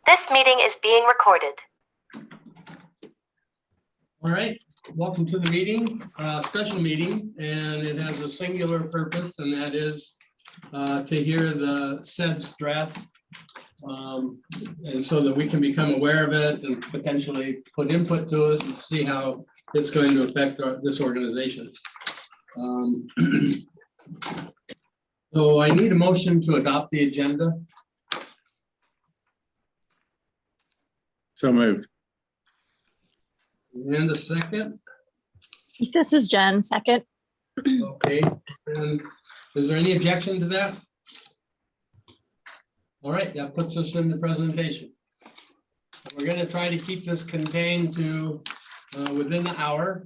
This meeting is being recorded. All right, welcome to the meeting, special meeting, and it has a singular purpose, and that is to hear the CEDS draft, and so that we can become aware of it and potentially put input to it and see how it's going to affect this organization. So I need a motion to adopt the agenda. So moved. And a second. This is Jen, second. Okay, and is there any objection to that? All right, that puts us in the presentation. We're going to try to keep this contained to within the hour.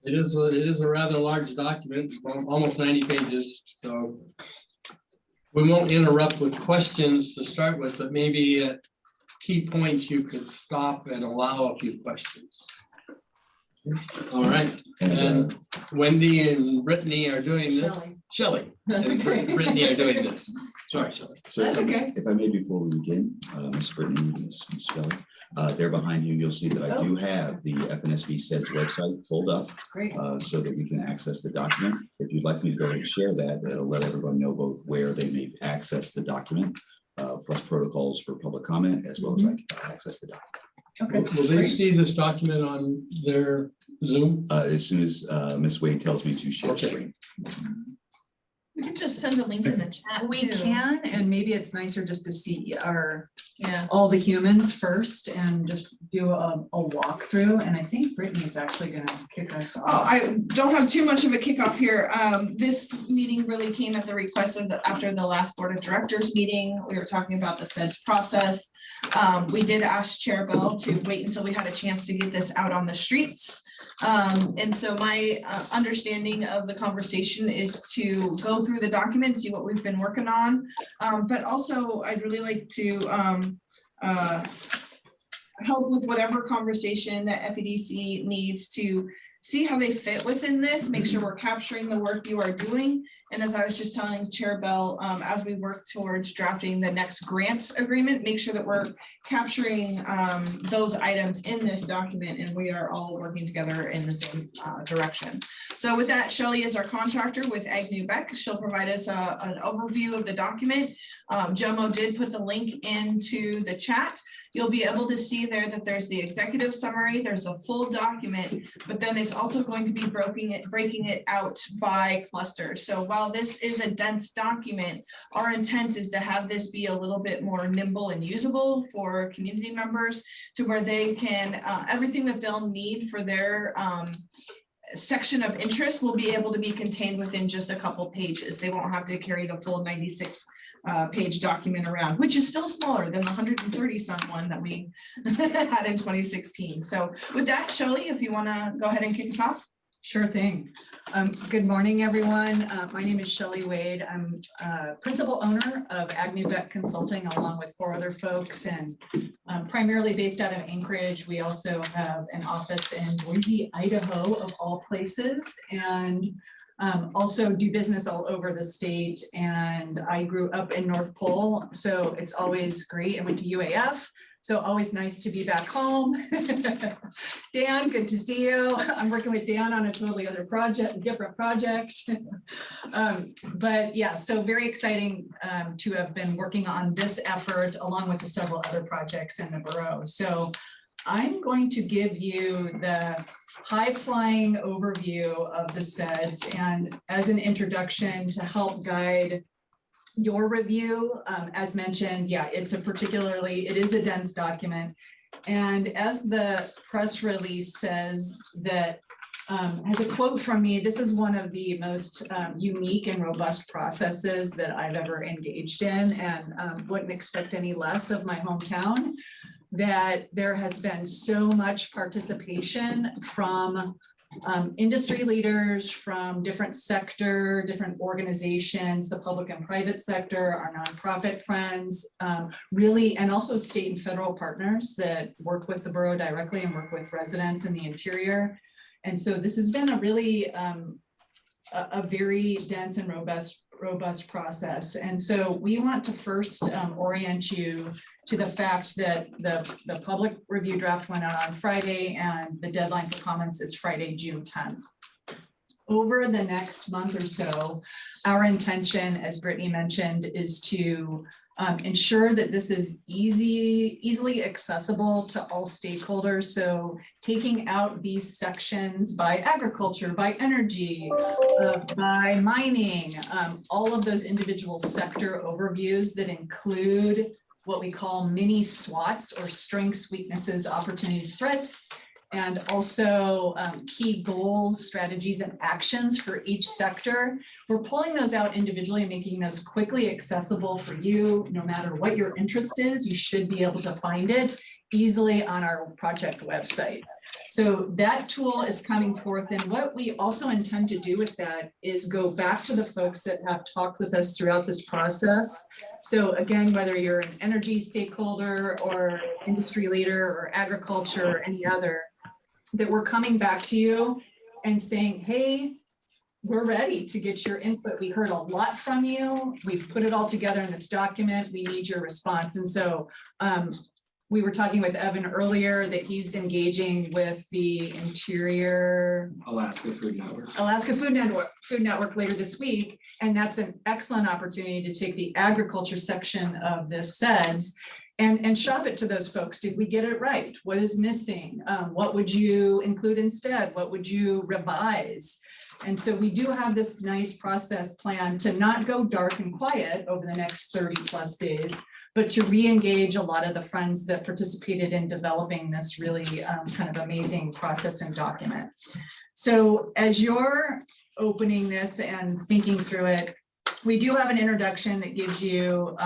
It is a rather large document, almost 90 pages, so we won't interrupt with questions to start with, but maybe at key points you could stop and allow a few questions. All right, and Wendy and Brittany are doing this. Shelly and Brittany are doing this. Sorry, Shelly. So That's okay. if I may, before we begin, Ms. Brittany, Ms. Shelly, there behind you, you'll see that I do have the FNSB CEDS website pulled up. Great. So that we can access the document. If you'd like me to go ahead and share that, it'll let everyone know both where they may access the document, plus protocols for public comment, as well as I can access the document. Okay. Will they see this document on their Zoom? As soon as Ms. Wade tells me to share Okay. screen. We can just send a link in the chat. We can, and maybe it's nicer just to see Yeah. all the humans first and just do a walkthrough. And I think Brittany is actually gonna kick us Oh, off. I don't have too much of a kickoff here. This meeting really came at the request of after the last Board of Directors meeting. We were talking about the CEDS process. We did ask Chair Bell to wait until we had a chance to get this out on the streets. And so my understanding of the conversation is to go through the document, see what we've been working on. But also I'd really like to help with whatever conversation that FEDC needs to see how they fit within this, make sure we're capturing the work you are doing. And as I was just telling Chair Bell, as we work towards drafting the next grant agreement, make sure that we're capturing those items in this document and we are all working together in the same direction. So with that, Shelly is our contractor with Agnew Beck. She'll provide us an overview of the document. Jomo did put the link into the chat. You'll be able to see there that there's the executive summary, there's the full document, but then it's also going to be breaking it out by cluster. So while this is a dense document, our intent is to have this be a little bit more nimble and usable for community members to where they can, everything that they'll need for their section of interest will be able to be contained within just a couple pages. They won't have to carry the full 96 page document around, which is still smaller than the 130 some one that we had in 2016. So with that, Shelly, if you want to go ahead and kick us off. Sure thing. Good morning, everyone. My name is Shelly Wade. I'm principal owner of Agnew Beck Consulting, along with 4 other folks, and primarily based out of Anchorage. We also have an office in Boise, Idaho, of all places, and also do business all over the state. And I grew up in North Pole, so it's always great. I went to UAF. So always nice to be back home. Dan, good to see you. I'm working with Dan on a totally other project, different project. But yeah, so very exciting to have been working on this effort along with the several other projects in the borough. So I'm going to give you the high-flying overview of the CEDS, and as an introduction to help guide your review, as mentioned, yeah, it is a dense document. And as the press release says, that has a quote from me, this is one of the most unique and robust processes that I've ever engaged in, and wouldn't expect any less of my hometown, that there has been so much participation from industry leaders, from different organizations, the public and private sector, our nonprofit friends, really, and also state and federal partners that work with the borough directly and work with residents in the interior. And so this has been a really a very dense and robust process. And so we want to first orient you to the fact that the public review draft went out on Friday and the deadline for comments is Friday, June 10th. Over the next month or so, our intention, as Brittany mentioned, is to ensure that this is easily accessible to all stakeholders. So taking out these sections by agriculture, by energy, by mining, all of those individual sector overviews that include what we call mini SWOTs, or strengths, weaknesses, opportunities, threats, and also key goals, strategies, and actions for each sector. We're pulling those out individually and making those quickly accessible for you. No matter what your interest is, you should be able to find it easily on our project website. So that tool is coming forth, and what we also intend to do with that is go back to the folks that have talked with us throughout this process. So again, whether you're an energy stakeholder or industry leader or agriculture or any other, that we're coming back to you and saying, hey, we're ready to get your input. We heard a lot from you. We've put it all together in this document. We need your response. And so we were talking with Evan earlier that he's engaging with the Interior Alaska Food Network later this week. And that's an excellent opportunity to take the agriculture section of this CEDS and shop it to those folks. Did we get it right? What is missing? What would you include instead? What would you revise? And so we do have this nice process plan to not go dark and quiet over the next 30+ days, but to re-engage a lot of the friends that participated in developing this really kind of amazing process and document. So as you're opening this and thinking through it, we do have an introduction that gives you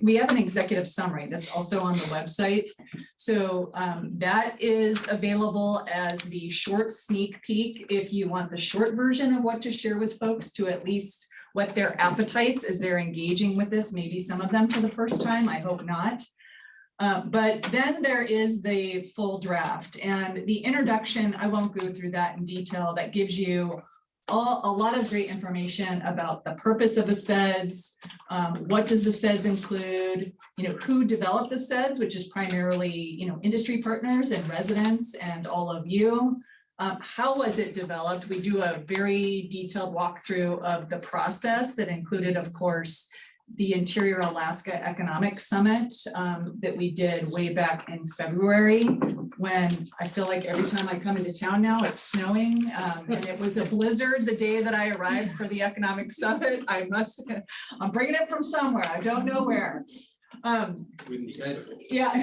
we have an executive summary that's also on the website. So that is available as the short sneak peek if you want the short version of what to share with folks, to at least what their appetites as they're engaging with this, maybe some of them for the first time, I hope not. But then there is the full draft, and the introduction, I won't go through that in detail. That gives you a lot of great information about the purpose of the CEDS, what does the CEDS include, who developed the CEDS, which is primarily, industry partners and residents and all of you. How was it developed? We do a very detailed walkthrough of the process that included, of course, the Interior Alaska Economic Summit that we did way back in February, when I feel like every time I come into town now, it's snowing. And it was a blizzard the day that I arrived for the Economic Summit. I'm bringing it from somewhere. I don't know where. Yeah.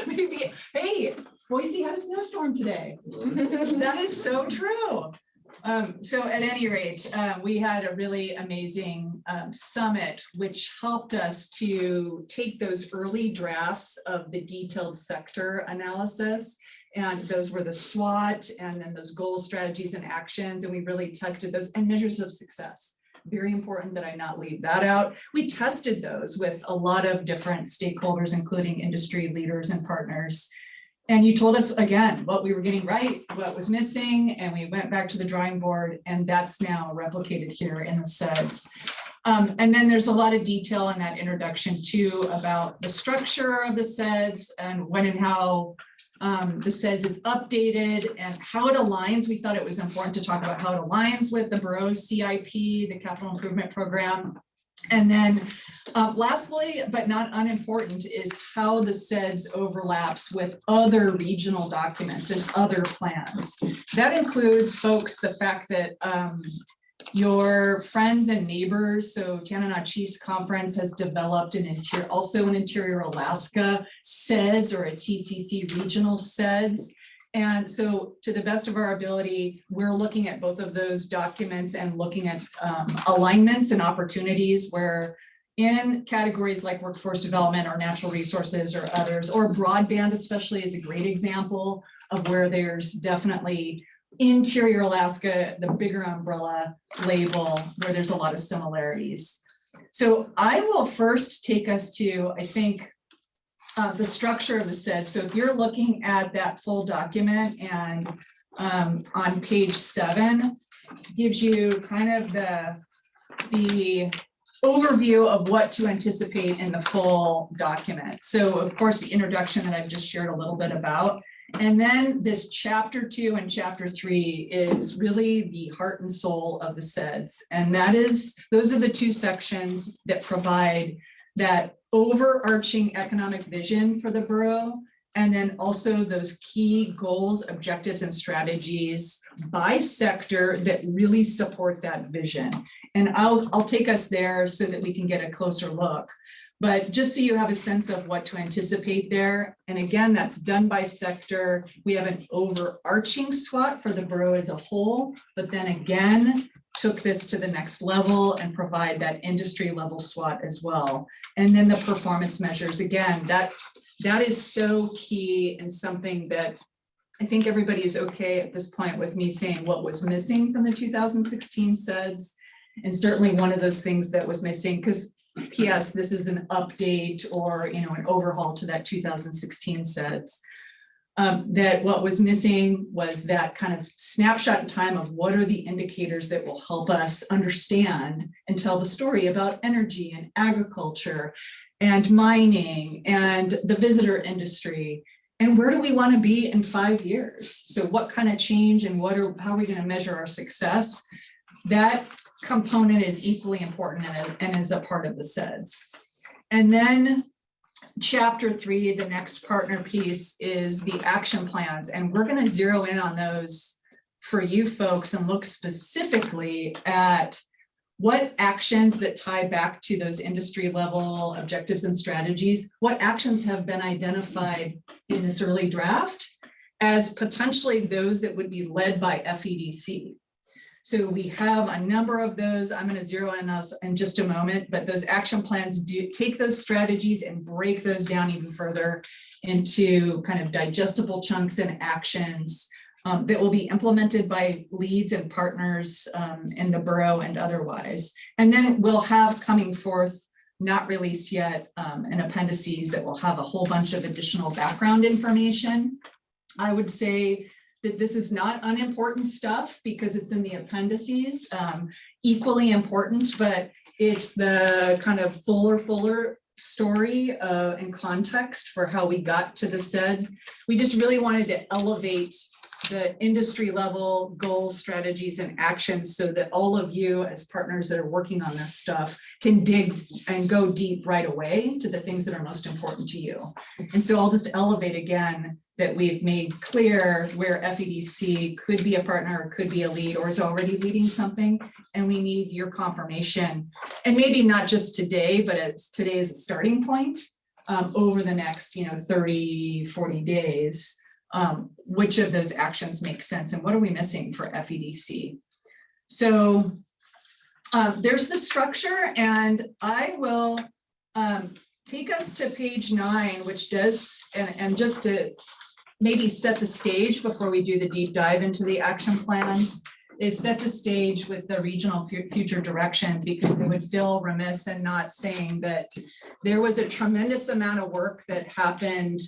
Maybe, hey, Boise had a snowstorm today. That is so true. So at any rate, we had a really amazing summit, which helped us to take those early drafts of the detailed sector analysis. And those were the SWOT, and then those goals, strategies, and actions. And we really tested those, and measures of success. Very important that I not leave that out. We tested those with a lot of different stakeholders, including industry leaders and partners. And you told us again what we were getting right, what was missing, and we went back to the drawing board, and that's now replicated here in the CEDS. And then there's a lot of detail in that introduction too about the structure of the CEDS and when and how the CEDS is updated and how it aligns. We thought it was important to talk about how it aligns with the borough's CIP, the capital improvement program. And then lastly, but not unimportant, is how the CEDS overlaps with other regional documents and other plans. That includes, folks, the fact that your friends and neighbors, so Tanana Chiefs Conference has developed an Interior Alaska CEDS, or a TCC regional CEDS. And so to the best of our ability, we're looking at both of those documents and looking at alignments and opportunities where in categories like workforce development or natural resources or others, or broadband especially is a great example of where there's definitely Interior Alaska, the bigger umbrella label, where there's a lot of similarities. So I will first take us to, I think, the structure of the CEDS. So if you're looking at that full document, and on page 7, gives you kind of the overview of what to anticipate in the full document. So of course, the introduction that I've just shared a little bit about. And then this chapter 2 and chapter 3 is really the heart and soul of the CEDS. And those are the two sections that provide that overarching economic vision for the borough. And then also those key goals, objectives, and strategies by sector that really support that vision. And I'll take us there so that we can get a closer look. But just so you have a sense of what to anticipate there. And again, that's done by sector. We have an overarching SWOT for the borough as a whole, but then again, took this to the next level and provide that industry level SWOT as well. And then the performance measures, again, that is so key and something that I think everybody is okay at this point with me saying what was missing from the 2016 CEDS. And certainly one of those things that was missing, because P.S. this is an update or an overhaul to that 2016 CEDS. That what was missing was that kind of snapshot in time of what are the indicators that will help us understand and tell the story about energy and agriculture and mining and the visitor industry. And where do we want to be in 5 years? So what kind of change and how are we going to measure our success? That component is equally important and is a part of the CEDS. And then chapter 3, the next partner piece is the action plans. And we're going to zero in on those for you folks and look specifically at what actions that tie back to those industry level objectives and strategies, what actions have been identified in this early draft as potentially those that would be led by FEDC. So we have a number of those. I'm going to zero in those in just a moment, but those action plans do take those strategies and break those down even further into kind of digestible chunks and actions that will be implemented by leads and partners in the borough and otherwise. And then we'll have coming forth, not released yet, an appendices that will have a whole bunch of additional background information. I would say that this is not unimportant stuff because it's in the appendices, equally important, but it's the kind of fuller story and context for how we got to the CEDS. We just really wanted to elevate the industry level goals, strategies, and actions so that all of you as partners that are working on this stuff can dig and go deep right away to the things that are most important to you. And so I'll just elevate again that we've made clear where FEDC could be a partner, or could be a lead, or is already leading something. And we need your confirmation. And maybe not just today, but today is a starting point over the next 30, 40 days. Which of those actions make sense and what are we missing for FEDC? So there's the structure, and I will take us to page 9, which does, and just to maybe set the stage before we do the deep dive into the action plans, is set the stage with the regional future direction, because we would feel remiss in not saying that there was a tremendous amount of work that happened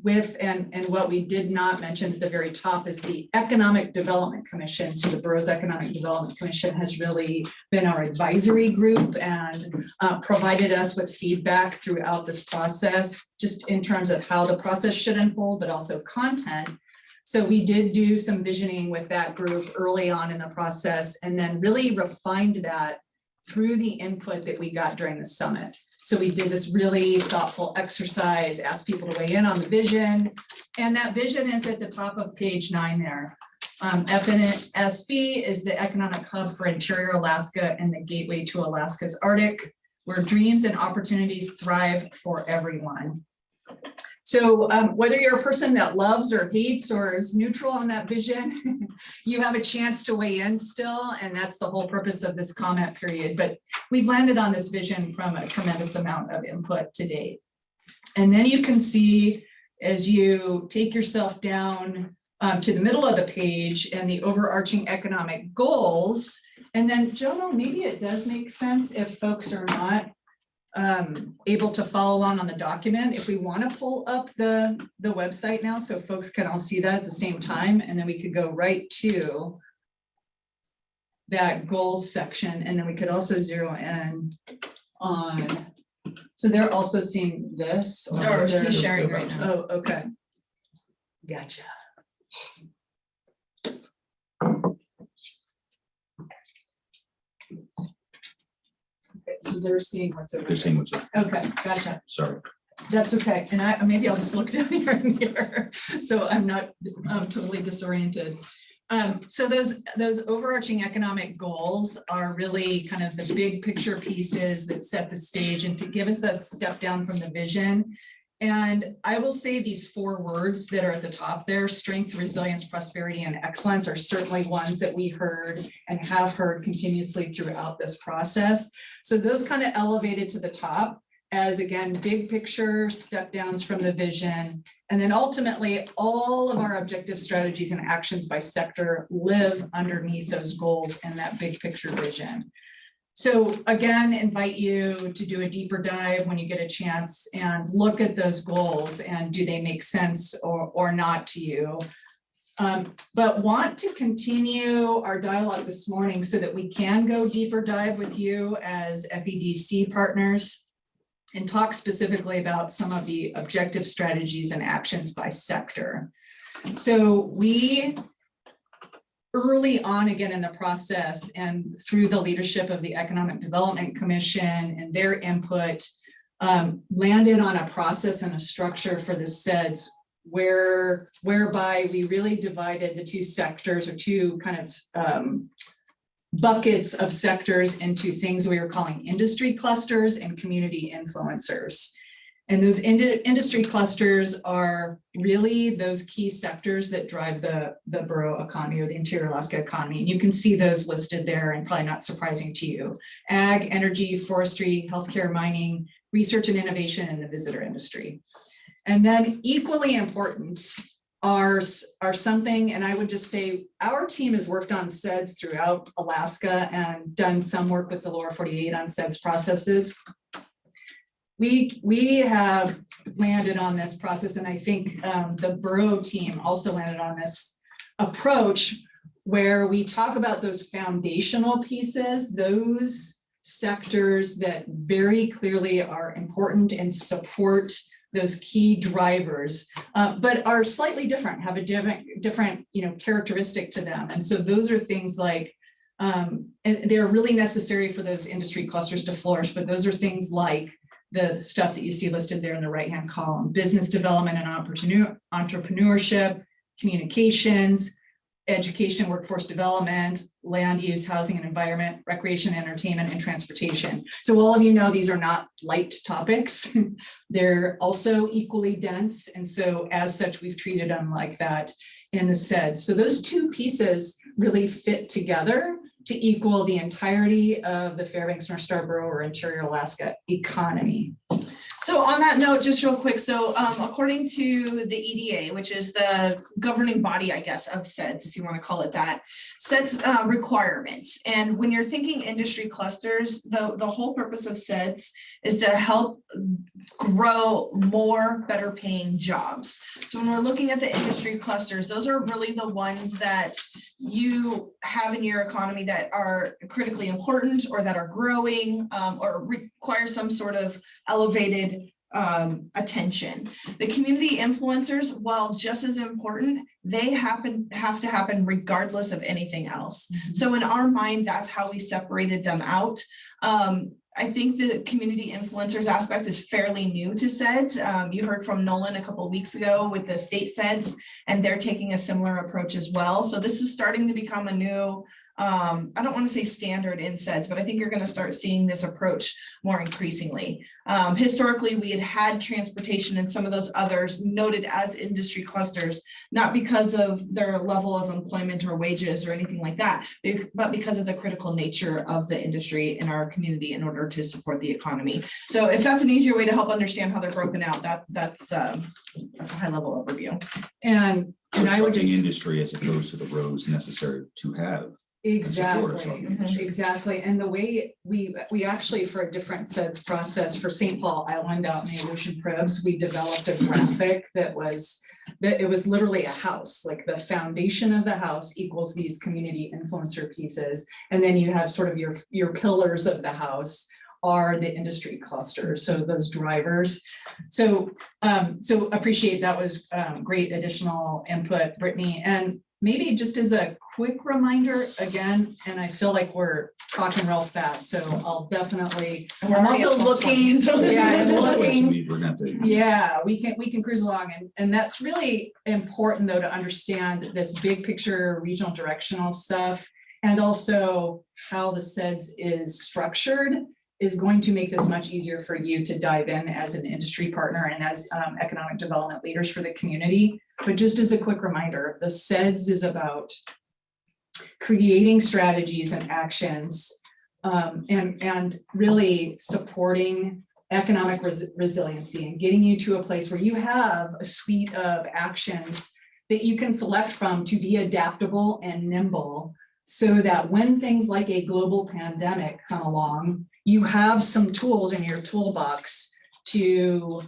with, and what we did not mention at the very top is the Economic Development Commission. So the Borough's Economic Development Commission has really been our advisory group and provided us with feedback throughout this process, just in terms of how the process should unfold, but also content. So we did do some visioning with that group early on in the process, and then really refined that through the input that we got during the summit. So we did this really thoughtful exercise, asked people to weigh in on the vision, and that vision is at the top of page 9 there. FNSB is the economic hub for interior Alaska and the gateway to Alaska's Arctic, where dreams and opportunities thrive for everyone. So whether you're a person that loves or hates or is neutral on that vision, you have a chance to weigh in still, and that's the whole purpose of this comment period. But we've landed on this vision from a tremendous amount of input to date. And then you can see, as you take yourself down to the middle of the page and the overarching economic goals, and then Jono, maybe it does make sense if folks are not able to follow along on the document, if we want to pull up the website now so folks can all see that at the same time, and then we could go right to that goals section, and then we could also zero in on, so they're also seeing this? Or they're- he's sharing right now. Oh, okay. Gotcha. Okay, so they're seeing what's over They're there. saying what's, Okay, gotcha. sorry. That's okay. And maybe I'll just look down here and here, so I'm not totally disoriented. So those overarching economic goals are really kind of the big picture pieces that set the stage and to give us a step down from the vision. And I will say these 4 words that are at the top there, strength, resilience, prosperity, and excellence, are certainly ones that we heard and have heard continuously throughout this process. So those kind of elevated to the top as, again, big picture step downs from the vision. And then ultimately, all of our objective strategies and actions by sector live underneath those goals and that big picture vision. So again, invite you to do a deeper dive when you get a chance and look at those goals and do they make sense or not to you. But want to continue our dialogue this morning so that we can go deeper dive with you as FEDC partners and talk specifically about some of the objective strategies and actions by sector. So we, early on again in the process and through the leadership of the Economic Development Commission and their input, landed on a process and a structure for the CEDS whereby we really divided the 2 sectors or 2 kind of buckets of sectors into things we were calling industry clusters and community influencers. And those industry clusters are really those key sectors that drive the borough economy or the interior Alaska economy. And you can see those listed there and probably not surprising to you. Ag, energy, forestry, healthcare, mining, research and innovation, and the visitor industry. And then equally important are something, and I would just say our team has worked on CEDS throughout Alaska and done some work with the lower 48 on CEDS processes. We have landed on this process, and I think the borough team also landed on this approach where we talk about those foundational pieces, those sectors that very clearly are important and support those key drivers, but are slightly different, have a different characteristic to them. And so those are things like, and they're really necessary for those industry clusters to flourish, but those are things like the stuff that you see listed there in the right-hand column: business development and entrepreneurship, communications, education, workforce development, land use, housing and environment, recreation, entertainment, and transportation. So all of you know these are not light topics. They're also equally dense. And so as such, we've treated them like that in the CEDS. So those 2 pieces really fit together to equal the entirety of the Fairbanks North Star Borough or interior Alaska economy. So on that note, just real quick, so according to the EDA, which is the governing body, I guess, of CEDS, if you want to call it that, sets requirements. And when you're thinking industry clusters, the whole purpose of CEDS is to help grow more better paying jobs. So when we're looking at the industry clusters, those are really the ones that you have in your economy that are critically important or that are growing or require some sort of elevated attention. The community influencers, while just as important, they have to happen regardless of anything else. So in our mind, that's how we separated them out. I think the community influencers aspect is fairly new to CEDS. You heard from Nolan a couple of weeks ago with the state CEDS, and they're taking a similar approach as well. So this is starting to become a new, I don't want to say standard in CEDS, but I think you're going to start seeing this approach more increasingly. Historically, we had transportation and some of those others noted as industry clusters, not because of their level of employment or wages or anything like that, but because of the critical nature of the industry in our community in order to support the economy. So if that's an easier way to help understand how they're broken out, that's a high level overview. And I would just industry as opposed to the roads necessary to have. Exactly. And the way we actually, for a different CEDS process for St. Paul Island out in the Aleutian Cribs, we developed a graphic that was that it was literally a house, like the foundation of the house equals these community influencer pieces. And then you have sort of your pillars of the house are the industry clusters, so those drivers. So appreciate that was great additional input, Brittany. And maybe just as a quick reminder again, and I feel like we're talking real fast, so I'll definitely, And we're I'm already also at 12:20, looking, so- yeah, I'm Otherwise, looking. we're gonna have to- Yeah, we can cruise along, and that's really important though to understand this big picture regional directional stuff, and also how the CEDS is structured is going to make this much easier for you to dive in as an industry partner and as economic development leaders for the community. But just as a quick reminder, the CEDS is about creating strategies and actions and really supporting economic resiliency and getting you to a place where you have a suite of actions that you can select from to be adaptable and nimble, so that when things like a global pandemic come along, you have some tools in your toolbox to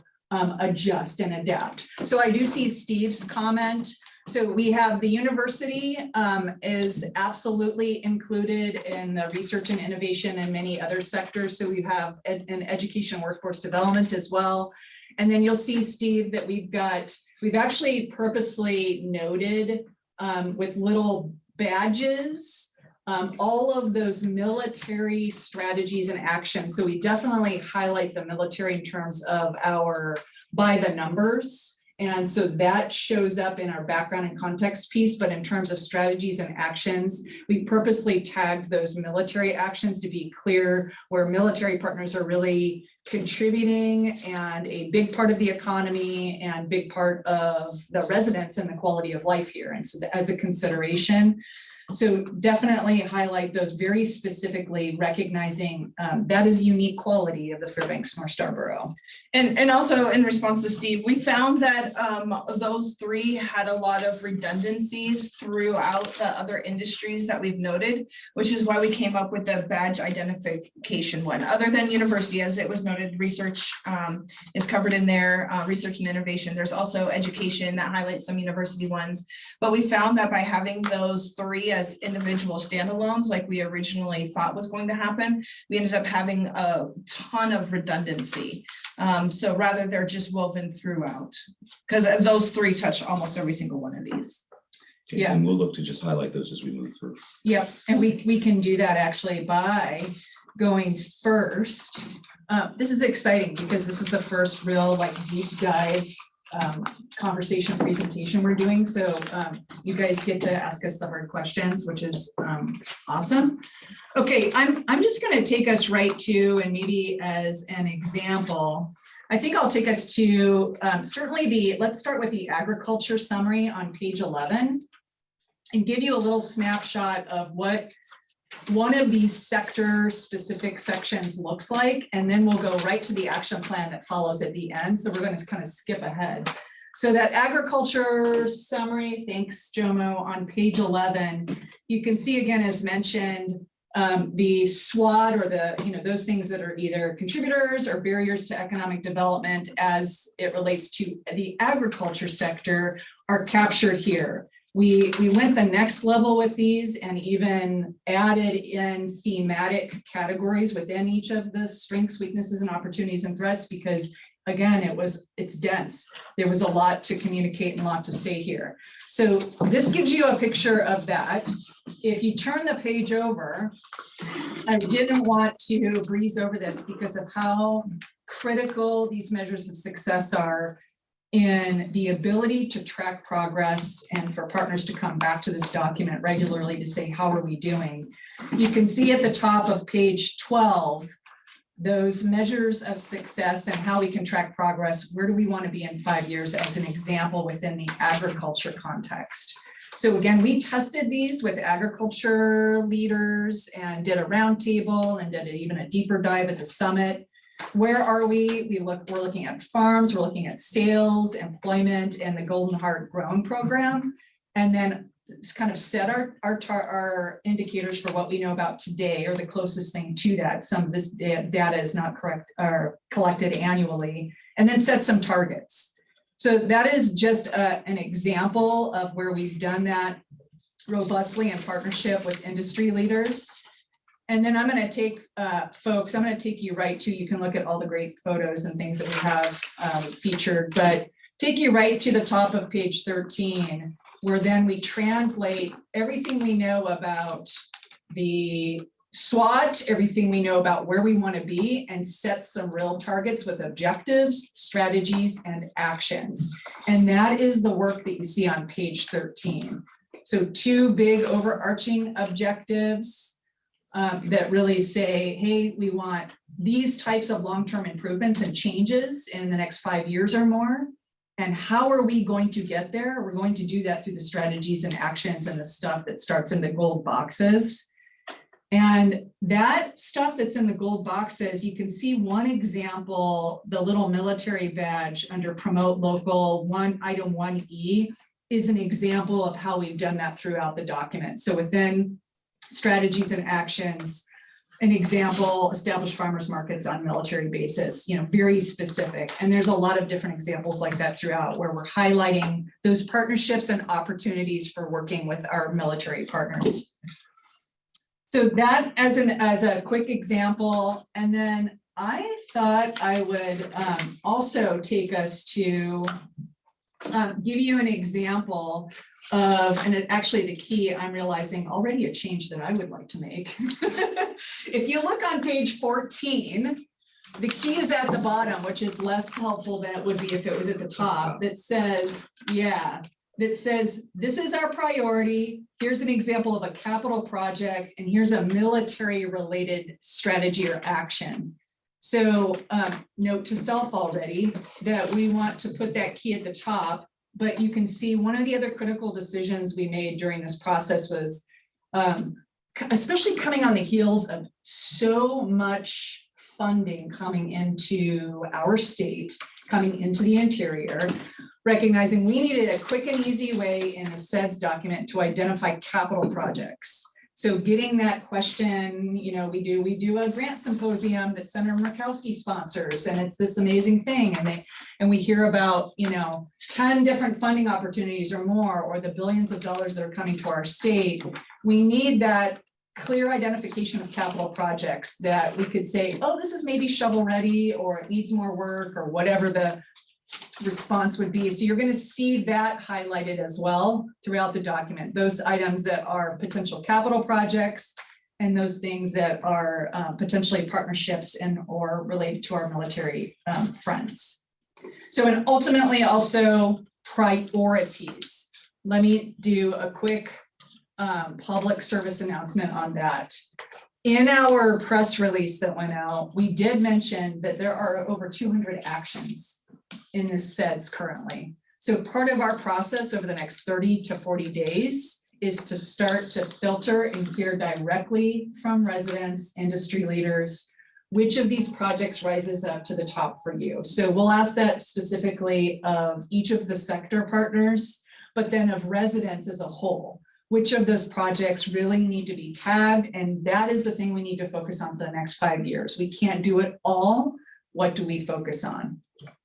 adjust and adapt. So I do see Steve's comment. So we have the university is absolutely included in the research and innovation and many other sectors. So we have an education workforce development as well. And then you'll see, Steve, that we've actually purposely noted with little badges all of those military strategies and actions. So we definitely highlight the military in terms of our by the numbers. And so that shows up in our background and context piece, but in terms of strategies and actions, we purposely tagged those military actions to be clear where military partners are really contributing and a big part of the economy and big part of the residents and the quality of life here. And so as a consideration, so definitely highlight those very specifically, recognizing that is a unique quality of the Fairbanks North Star Borough. And also in response to Steve, we found that those three had a lot of redundancies throughout the other industries that we've noted, which is why we came up with the badge identification one. Other than university, as it was noted, research is covered in there, research and innovation. There's also education that highlights some university ones. But we found that by having those three as individual standalones, like we originally thought was going to happen, we ended up having a ton of redundancy. So rather they're just woven throughout, because those three touch almost every single one of these. Yeah. And we'll look to just highlight those as we move through. Yep, and we can do that actually by going first. This is exciting because this is the first real like deep dive conversation presentation we're doing. So you guys get to ask us the hard questions, which is awesome. Okay, I'm just going to take us right to, and maybe as an example, I think I'll take us to certainly let's start with the agriculture summary on page 11 and give you a little snapshot of what one of these sector specific sections looks like, and then we'll go right to the action plan that follows at the end. So we're going to kind of skip ahead. So that agriculture summary, thanks Jomo, on page 11, you can see again, as mentioned, the SWOT or the, those things that are either contributors or barriers to economic development as it relates to the agriculture sector are captured here. We went the next level with these and even added in thematic categories within each of the strengths, weaknesses, and opportunities and threats, because again, it's dense. There was a lot to communicate and a lot to say here. So this gives you a picture of that. If you turn the page over, I didn't want to breeze over this because of how critical these measures of success are in the ability to track progress and for partners to come back to this document regularly to say, how are we doing? You can see at the top of page 12, those measures of success and how we can track progress. Where do we want to be in 5 years as an example within the agriculture context? So again, we tested these with agriculture leaders and did a roundtable and did even a deeper dive at the summit. Where are we? We're looking at farms, we're looking at sales, employment, and the Golden Heart Grown program. And then it's kind of set our indicators for what we know about today, or the closest thing to that. Some of this data is not correct or collected annually, and then set some targets. So that is just an example of where we've done that robustly in partnership with industry leaders. And then I'm going to take folks, I'm going to take you right to, you can look at all the great photos and things that we have featured, but take you right to the top of page 13, where then we translate everything we know about the SWOT, everything we know about where we want to be, and set some real targets with objectives, strategies, and actions. And that is the work that you see on page 13. So 2 big overarching objectives that really say, hey, we want these types of long-term improvements and changes in the next 5 years or more. And how are we going to get there? We're going to do that through the strategies and actions and the stuff that starts in the gold boxes. And that stuff that's in the gold boxes, you can see one example, the little military badge under promote local, item 1E is an example of how we've done that throughout the document. So within strategies and actions, an example, establish farmers markets on military bases, very specific. And there's a lot of different examples like that throughout where we're highlighting those partnerships and opportunities for working with our military partners. So that as a quick example, and then I thought I would also take us to give you an example of, and actually the key, I'm realizing already a change that I would like to make. If you look on page 14, the key is at the bottom, which is less helpful than it would be if it was at the top, that says, this is our priority. Here's an example of a capital project, and here's a military related strategy or action. So note to self already that we want to put that key at the top, but you can see one of the other critical decisions we made during this process was, especially coming on the heels of so much funding coming into our state, coming into the interior, recognizing we needed a quick and easy way in a CEDS document to identify capital projects. So getting that question, we do a grant symposium that Senator Murkowski sponsors, and it's this amazing thing. And we hear about, 10 different funding opportunities or more, or the billions of dollars that are coming to our state. We need that clear identification of capital projects that we could say, oh, this is maybe shovel ready, or it needs more work, or whatever the response would be. So you're going to see that highlighted as well throughout the document, those items that are potential capital projects and those things that are potentially partnerships and or related to our military friends. So, and ultimately also priorities. Let me do a quick public service announcement on that. In our press release that went out, we did mention that there are over 200 actions in this CEDS currently. So part of our process over the next 30 to 40 days is to start to filter and hear directly from residents, industry leaders, which of these projects rises up to the top for you. So we'll ask that specifically of each of the sector partners, but then of residents as a whole. Which of those projects really need to be tagged? And that is the thing we need to focus on for the next 5 years. We can't do it all. What do we focus on?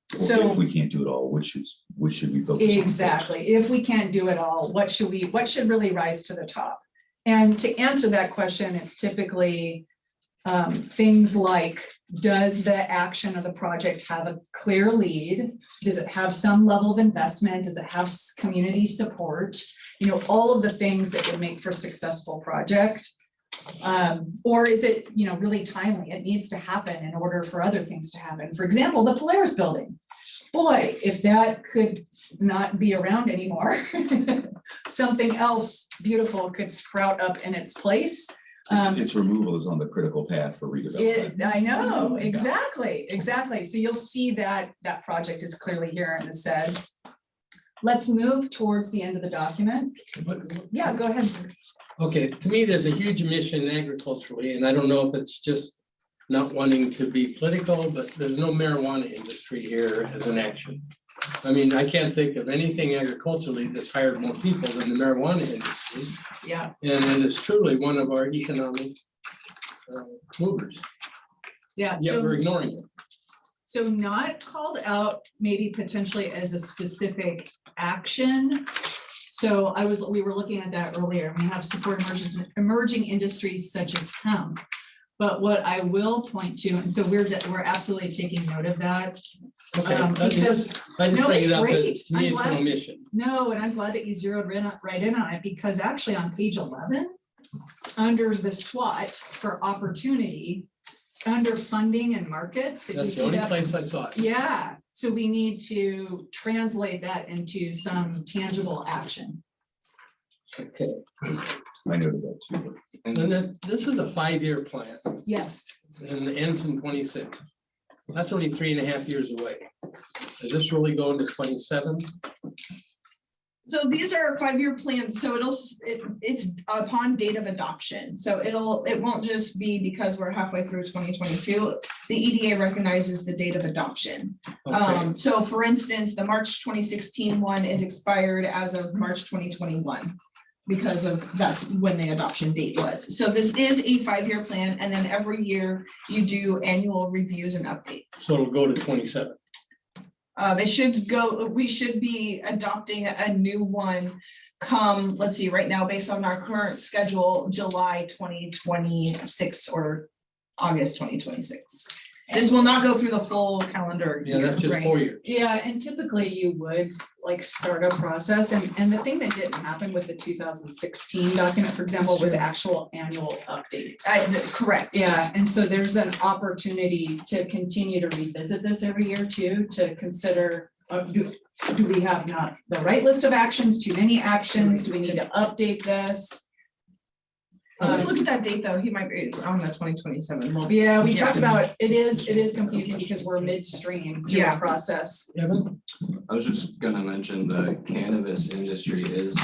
So if we can't do it all, which should we focus on? Exactly. If we can't do it all, what should really rise to the top? And to answer that question, it's typically things like, does the action of the project have a clear lead? Does it have some level of investment? Does it have community support? All of the things that would make for a successful project. Or is it, really timely? It needs to happen in order for other things to happen. For example, the Polaris building. Boy, if that could not be around anymore, something else beautiful could sprout up in its place. Its removal is on the critical path for redevelopment. I know, exactly. So you'll see that project is clearly here in the CEDS. Let's move towards the end of the document. Yeah, go ahead. Okay, to me, there's a huge mission agriculturally, and I don't know if it's just not wanting to be political, but there's no marijuana industry here as an action. I mean, I can't think of anything agriculturally that's hired more people than the marijuana industry. Yeah. And it is truly one of our economic movers. Yeah. Yet we're ignoring it. So not called out maybe potentially as a specific action. So we were looking at that earlier. We have support emerging industries such as hemp. But what I will point to, and so we're absolutely taking note of that. Okay, Because I just no, bring it's it up, great. to me, I'm it's an glad- omission. No, and I'm glad that you zeroed right in on it, because actually on page 11, under the SWOT for opportunity, under funding and markets. if you That's the see only that- place I saw it. Yeah, so we need to translate that into some tangible action. Okay, I noted that too. and then this is a 5-year plan Yes. and it ends in 26. That's only 3.5 years away. Does this really go into 27? So these are 5-year plans, so it's upon date of adoption. So it won't just be because we're halfway through 2022. The EDA recognizes the date of adoption. Okay, So for instance, the March 2016 one is expired as of March 2021. Because that's when the adoption date was. So this is a 5-year plan, and then every year you do annual reviews and updates. so it'll go to 27. It should go, we should be adopting a new one come, let's see, right now, based on our current schedule, July 2026 or August 2026. This will not go through the full calendar Yeah, year. that's just Right. 4 years. Yeah, and typically you would like start a process, and the thing that didn't happen with the 2016 document, for example, was actual annual updates. Correct. Yeah, and so there's an opportunity to continue to revisit this every year too, to consider, do we have not the right list of actions, too many actions, do we need to update this? Let's look at that date though, he might be on the 2027. Well, Yeah, we Yeah. talked about, it is confusing because we're midstream through Yeah. the process. Evan? I was just gonna mention the cannabis industry is.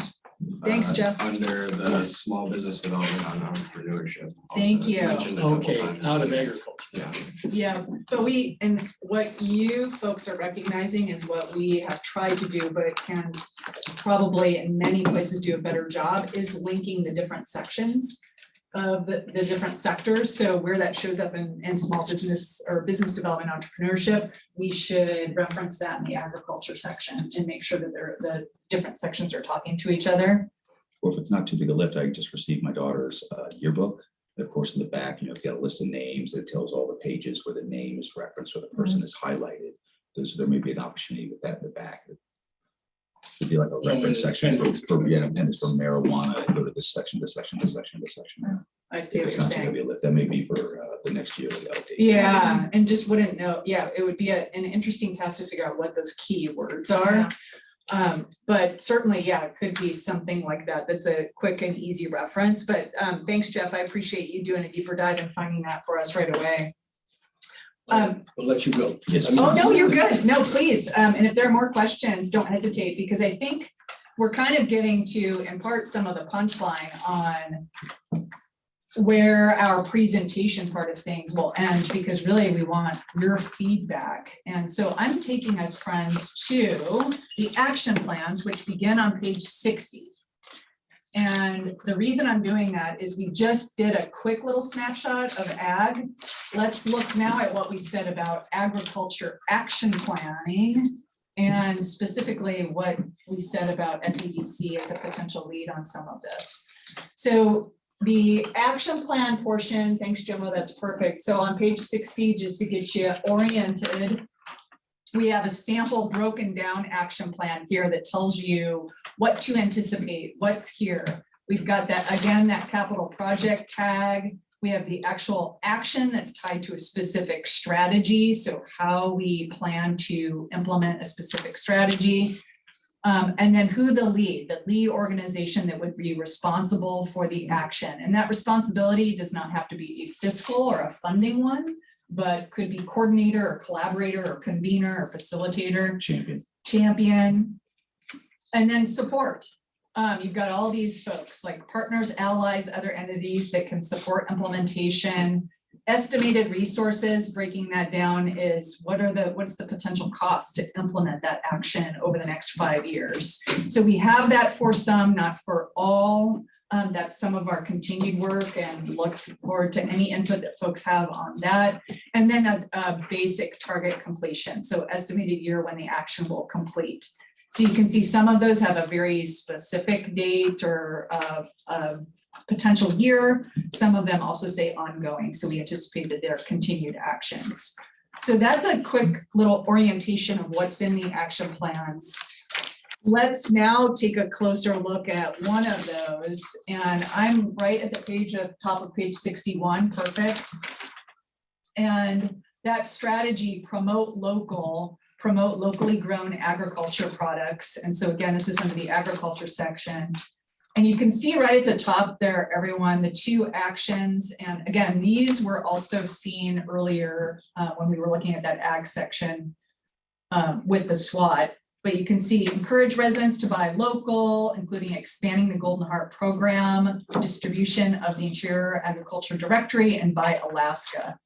Thanks, Jeff. Under the small business development on entrepreneurship. also. Thank It's you. mentioned a couple Okay, times. out of agriculture. Yeah. Yeah, but and what you folks are recognizing is what we have tried to do, but it can probably in many places do a better job, is linking the different sections of the different sectors. So where that shows up in small business or business development entrepreneurship, we should reference that in the agriculture section and make sure that the different sections are talking to each other. Or if it's not too big a lift, I just received my daughter's yearbook. Of course, in the back, it's got a list of names. It tells all the pages where the name is referenced or the person is highlighted. There may be an opportunity with that in the back. It'd be like a reference section for appendix for marijuana, and go to this section, this section, this section, this section. I see If what it's you're not too saying. heavy a lift, that may be for the next yearly update. Yeah, and just wouldn't know, yeah, it would be an interesting task to figure out what those key words are. But certainly, yeah, it could be something like that. That's a quick and easy reference, but thanks, Jeff. I appreciate you doing a deeper dive and finding that for us right away. We'll let you go. Yes. I mean, Oh, no, you're good. No, please. And if there are more questions, don't hesitate, because I think we're kind of getting to impart some of the punchline on where our presentation part of things will end, because really we want your feedback. And so I'm taking us, friends, to the action plans, which begin on page 60. And the reason I'm doing that is we just did a quick little snapshot of ag. Let's look now at what we said about agriculture action planning, and specifically what we said about FEDC as a potential lead on some of this. So the action plan portion, thanks, Jimbo, that's perfect. So on page 60, just to get you oriented, we have a sample broken down action plan here that tells you what to anticipate, what's here. We've got that, again, that capital project tag. We have the actual action that's tied to a specific strategy. So how we plan to implement a specific strategy. And then who the lead organization that would be responsible for the action. And that responsibility does not have to be a fiscal or a funding one, but could be coordinator or collaborator or convener or facilitator. Champion. And then support. You've got all these folks like partners, allies, other entities that can support implementation. Estimated resources, breaking that down, is what's the potential cost to implement that action over the next 5 years. So we have that for some, not for all. That's some of our continued work, and look forward to any input that folks have on that. And then a basic target completion, so estimated year when the action will complete. So you can see some of those have a very specific date or a potential year. Some of them also say ongoing, so we anticipate that they're continued actions. So that's a quick little orientation of what's in the action plans. Let's now take a closer look at one of those, and I'm right at the page of top of page 61, perfect. And that strategy, promote locally grown agriculture products. And so again, this is under the agriculture section. And you can see right at the top there, everyone, the two actions. And again, these were also seen earlier when we were looking at that ag section with the SWOT. But you can see encourage residents to buy local, including expanding the Golden Heart program, distribution of the Interior Agriculture Directory, and Buy Alaska.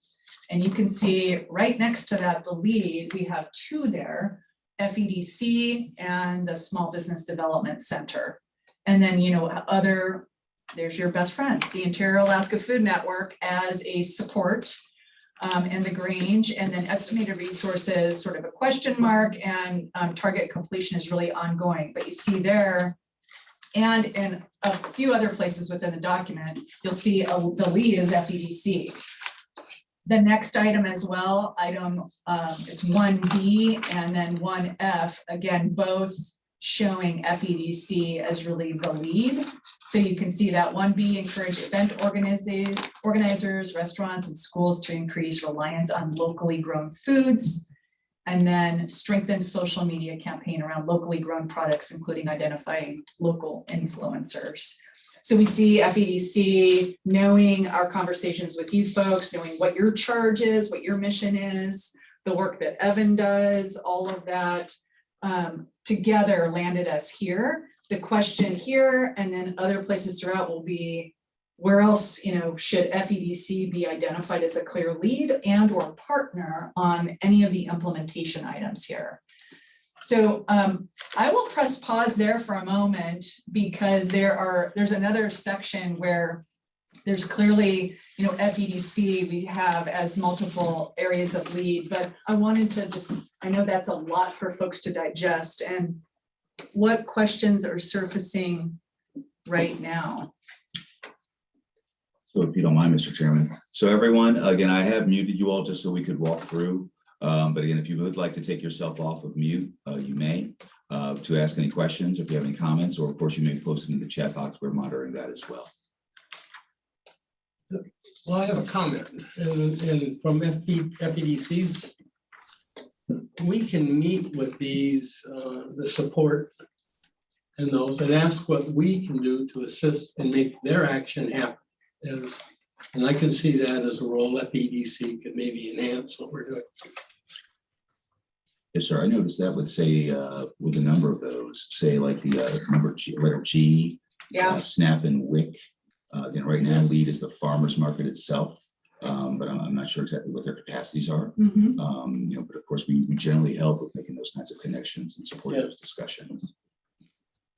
And you can see right next to that, the lead, we have two there, FEDC and the Small Business Development Center. And then, you know, there's your best friends, the Interior Alaska Food Network as a support, and the Grange, and then estimated resources, sort of a question mark, and target completion is really ongoing. But you see there, and in a few other places within the document, you'll see the lead is FEDC. The next item as well, it's 1B and then 1F, again, both showing FEDC as really the lead. So you can see that 1B, encourage event organizers, restaurants, and schools to increase reliance on locally grown foods. And then strengthen social media campaign around locally grown products, including identifying local influencers. So we see FEDC knowing our conversations with you folks, knowing what your charge is, what your mission is, the work that Evan does, all of that together landed us here. The question here and then other places throughout will be, where else, you know, should FEDC be identified as a clear lead and or partner on any of the implementation items here? So I will press pause there for a moment, because there's another section where there's clearly, you know, FEDC we have as multiple areas of lead, but I wanted to I know that's a lot for folks to digest, and what questions are surfacing right now? So if you don't mind, Mr. Chairman. So everyone, again, I have muted you all just so we could walk through. But again, if you would like to take yourself off of mute, you may, to ask any questions, if you have any comments, or of course you may post it in the chat box. We're monitoring that as well. Well, I have a comment, and from FEDC's, we can meet with these, the support and those, and ask what we can do to assist and make their action happen. And I can see that as a role FEDC could maybe enhance what we're doing. Yes, sir. I noticed that with, say, with a number of those, say like the letter G, Yeah. SNAP and WIC. Again, right now, lead is the farmers market itself, but I'm not sure exactly what their capacities are. Mm-hmm. You know, but of course, we generally help with making those kinds of connections and support those discussions.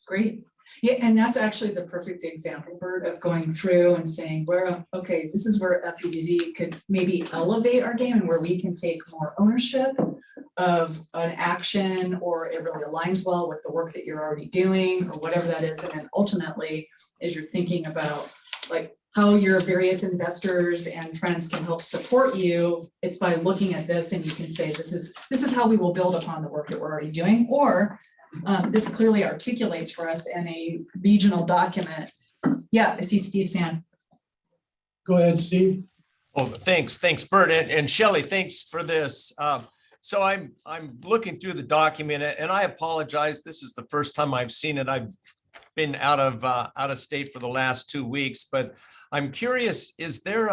Great. Yeah, and that's actually the perfect example, Bert, of going through and saying, okay, this is where FEDC could maybe elevate our game and where we can take more ownership of an action, or it really aligns well with the work that you're already doing, or whatever that is. And then ultimately, as you're thinking about like how your various investors and friends can help support you, it's by looking at this, and you can say, this is how we will build upon the work that we're already doing, or this clearly articulates for us in a regional document. Yeah, I see Steve's hand. Go ahead, Steve. Oh, thanks, Bert, and Shelly, thanks for this. So I'm looking through the document, and I apologize. This is the first time I've seen it. I've been out of state for the last 2 weeks, but I'm curious: is there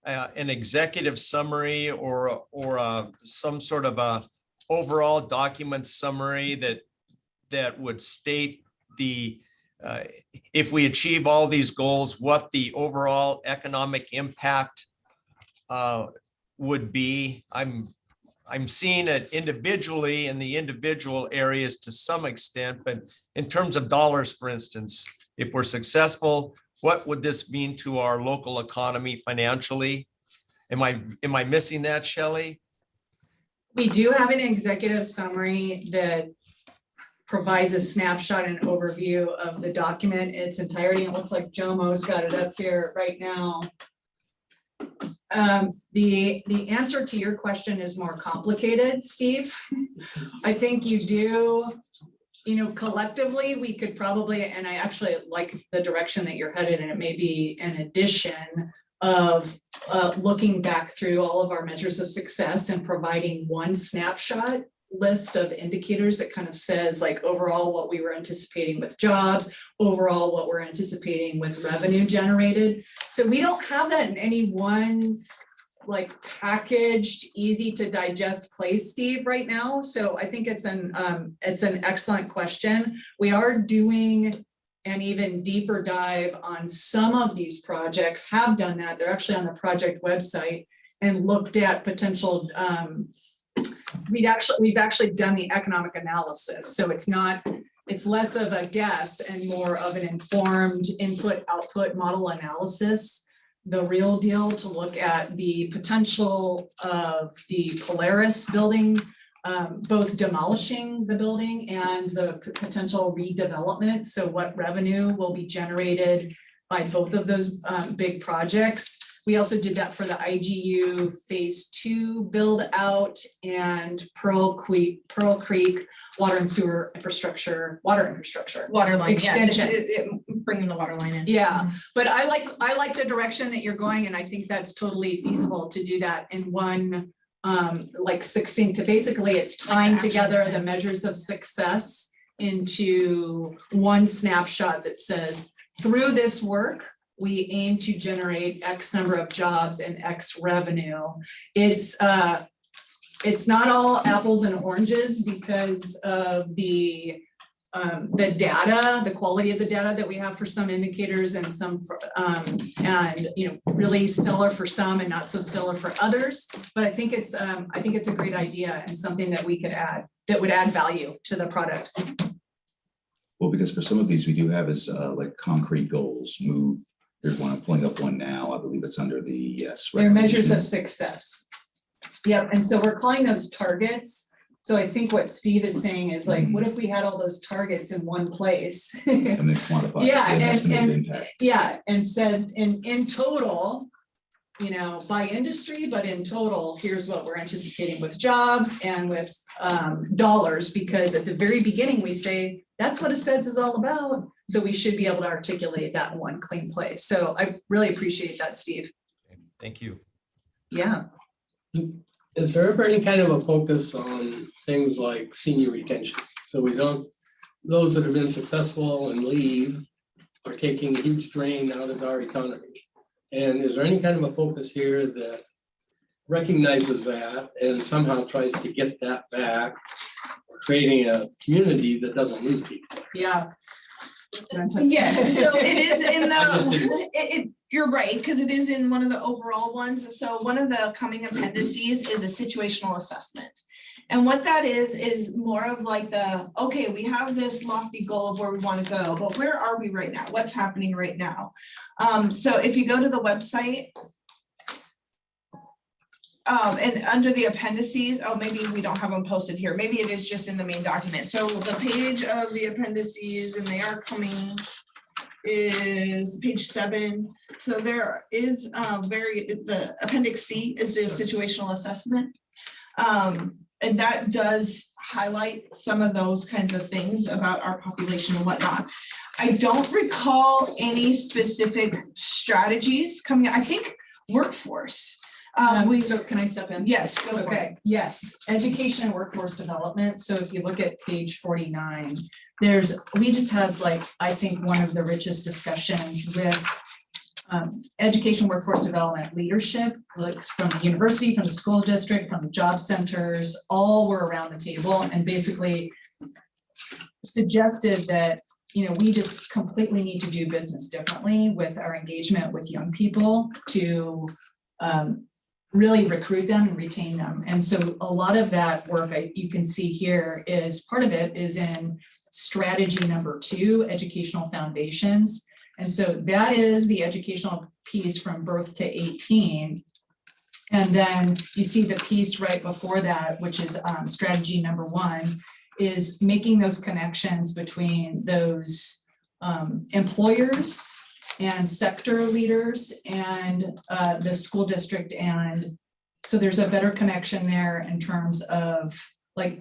an executive summary or some sort of a overall document summary that would state the if we achieve all these goals, what the overall economic impact would be? I'm seeing it individually in the individual areas to some extent, but in terms of dollars, for instance, If we're successful, what would this mean to our local economy financially? Am I missing that, Shelly? We do have an executive summary that provides a snapshot and overview of the document in its entirety. It looks like Jomo's got it up here right now. The answer to your question is more complicated, Steve. I think you do, collectively, we could probably, and I actually like the direction that you're headed, and it may be an addition of looking back through all of our measures of success and providing one snapshot list of indicators that kind of says like overall what we were anticipating with jobs, overall what we're anticipating with revenue generated. So we don't have that in any one like packaged, easy to digest place, Steve, right now. So I think it's an excellent question. We are doing an even deeper dive on some of these projects, have done that. They're actually on the project website and looked at potential we've actually done the economic analysis. So it's less of a guess and more of an informed input output model analysis. The real deal to look at the potential of the Polaris building, both demolishing the building and the potential redevelopment. So what revenue will be generated by both of those big projects. We also did that for the IGU phase 2 build out and Pearl Creek water and sewer infrastructure, water Water line, extension. Bringing the water line in. Yeah, but I like the direction that you're going, and I think that's totally feasible to do that in one like succinct. To basically, it's tying together the measures of success into one snapshot that says, through this work, we aim to generate X number of jobs and X revenue. It's not all apples and oranges because of the data, the quality of the data that we have for some indicators and some and really stellar for some and not so stellar for others. But I think it's a great idea and something that we could add that would add value to the product. Well, because for some of these we do have is like concrete goals, move. There's one, I'm pulling up one now. I believe it's under the yes. They're measures of success. Yep, and so we're calling those targets. So I think what Steve is saying is like, what if we had all those targets in one place? And then quantify. Yeah, the estimated and impact. yeah, and said in total, by industry, but in total, here's what we're anticipating with jobs and with dollars, because at the very beginning we say that's what a CEDS is all about. So we should be able to articulate that in one clean place. So I really appreciate that, Steve. Thank you. Yeah. Is there ever any kind of a focus on things like senior retention? So those that have been successful and leave are taking a huge drain out of our economy. And is there any kind of a focus here that recognizes that and somehow tries to get that back, creating a community that doesn't lose people? Yeah. Yes, so it is in the, you're right, because it is in one of the overall ones. So one of the coming appendices is a situational assessment. And what that is more of like okay, we have this lofty goal of where we want to go, but where are we right now? What's happening right now? So if you go to the website, and under the appendices, maybe we don't have them posted here. Maybe it is just in the main document. So the page of the appendices, and they are coming, is page 7. So there is the appendix C is the situational assessment. And that does highlight some of those kinds of things about our population and whatnot. I don't recall any specific strategies coming. I think workforce. So can I step in? Yes, go for it. Okay, yes, education and workforce development. So if you look at page 49, we just had I think one of the richest discussions with education, workforce development, leadership, like from the university, from the school district, from the job centers, all were around the table and basically suggested that we just completely need to do business differently with our engagement with young people to really recruit them and retain them. And so a lot of that work you can see here is part of it is in strategy number 2, educational foundations. And so that is the educational piece from birth to 18. And then you see the piece right before that, which is strategy number 1, is making those connections between those employers and sector leaders and the school district. And so there's a better connection there in terms of like